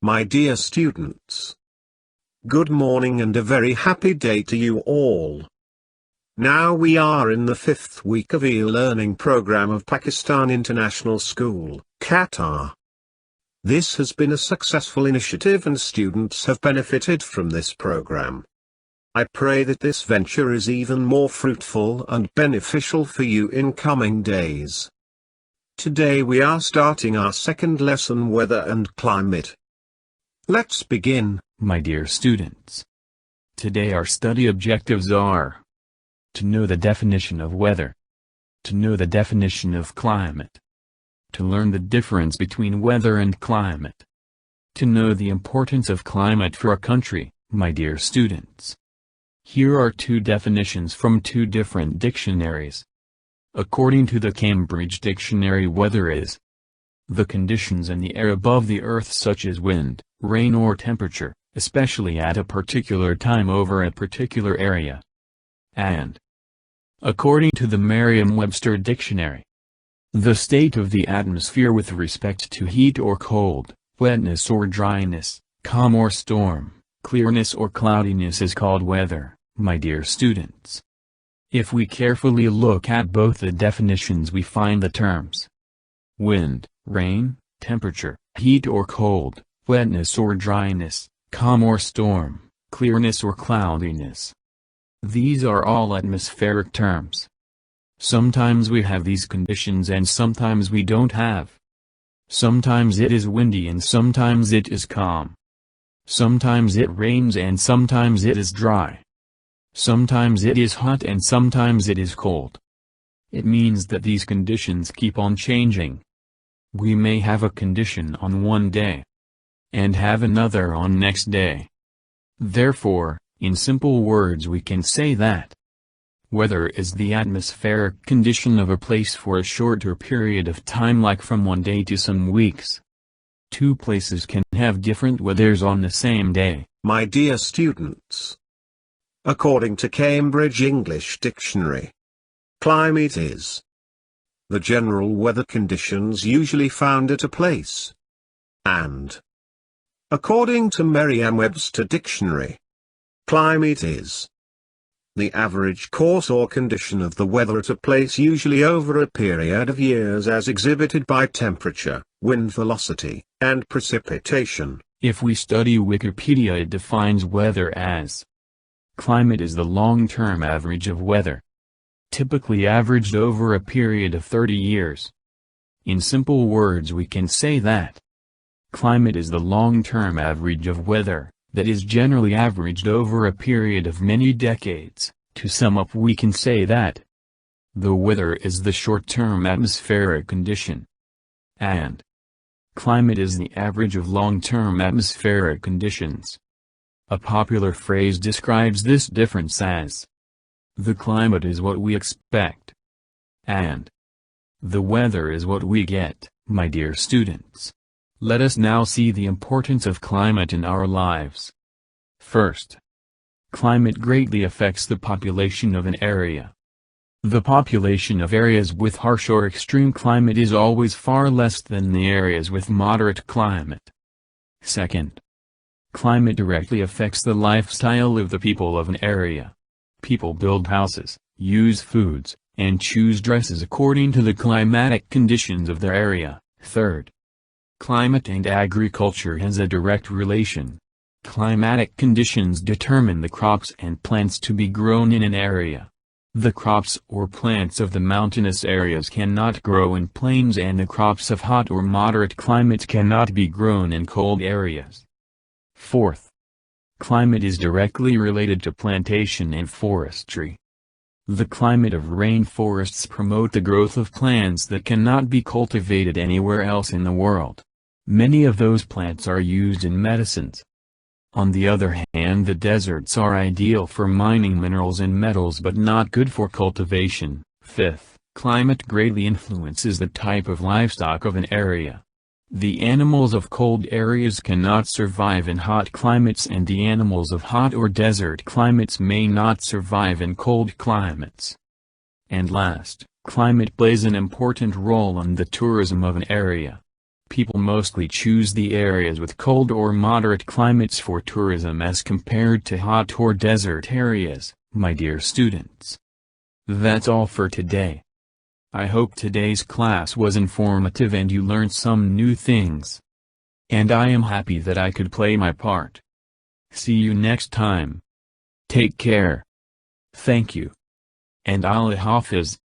My dear students, good morning and a very happy day to you all. Now we are in the 5th week of e-learning program of Pakistan International School, Qatar. This has been a successful initiative and students have benefited from this program. I pray that this venture is even more fruitful and beneficial for you in coming days. Today we are starting our second lesson, Weather and Climate. Let's begin. My dear students, today our study objectives are to know the definition of weather, to know the definition of climate, to learn the difference between weather and climate, to know the importance of climate for a country. My dear students, here are two definitions from two different dictionaries. According to the Cambridge Dictionary, weather is the conditions in the air above the earth such as wind, rain or temperature, especially at a particular time over a particular area. And according to the Merriam-Webster Dictionary, the state of the atmosphere with respect to heat or cold, wetness or dryness, calm or storm, clearness or cloudiness is called weather. My dear students, if we carefully look at both the definitions, we find the terms wind, rain, temperature, heat or cold, wetness or dryness, calm or storm, clearness or cloudiness. These are all atmospheric terms. Sometimes we have these conditions and sometimes we don't have. Sometimes it is windy and sometimes it is calm. Sometimes it rains and sometimes it is dry. Sometimes it is hot and sometimes it is cold. It means that these conditions keep on changing. We may have a condition on one day and have another on next day. Therefore, in simple words we can say that weather is the atmospheric condition of a place for a shorter period of time, like from one day to some weeks. Two places can have different weathers on the same day. My dear students, according to Cambridge English Dictionary, climate is the general weather conditions usually found at a place. And according to Merriam-Webster Dictionary, climate is the average course or condition of the weather at a place, usually over a period of years, as exhibited by temperature, wind velocity, and precipitation. If we study Wikipedia, it defines weather as climate is the long-term average of weather, typically averaged over a period of 30 years. In simple words we can say that climate is the long-term average of weather, that is generally averaged over a period of many decades. To sum up, we can say that the weather is the short-term atmospheric condition, and climate is the average of long-term atmospheric conditions. A popular phrase describes this difference as the climate is what we expect, and the weather is what we get. My dear students, let us now see the importance of climate in our lives. First, climate greatly affects the population of an area. The population of areas with harsh or extreme climate is always far less than the areas with moderate climate. Second, climate directly affects the lifestyle of the people of an area. People build houses, use foods, and choose dresses according to the climatic conditions of their area. Third, climate and agriculture has a direct relation. Climatic conditions determine the crops and plants to be grown in an area. The crops or plants of the mountainous areas cannot grow in plains, and the crops of hot or moderate climate cannot be grown in cold areas. Fourth, climate is directly related to plantation and forestry. The climate of rainforests promote the growth of plants that cannot be cultivated anywhere else in the world. Many of those plants are used in medicines. On the other hand, the deserts are ideal for mining minerals and metals but not good for cultivation. Fifth, climate greatly influences the type of livestock of an area. The animals of cold areas cannot survive in hot climates, and the animals of hot or desert climates may not survive in cold climates. And last, climate plays an important role in the tourism of an area. People mostly choose the areas with cold or moderate climates for tourism as compared to hot or desert areas, my dear students. That's all for today. I hope today's class was informative and you learned some new things. And I am happy that I could play my part. See you next time. Take care. Thank you. And Allah Hafiz.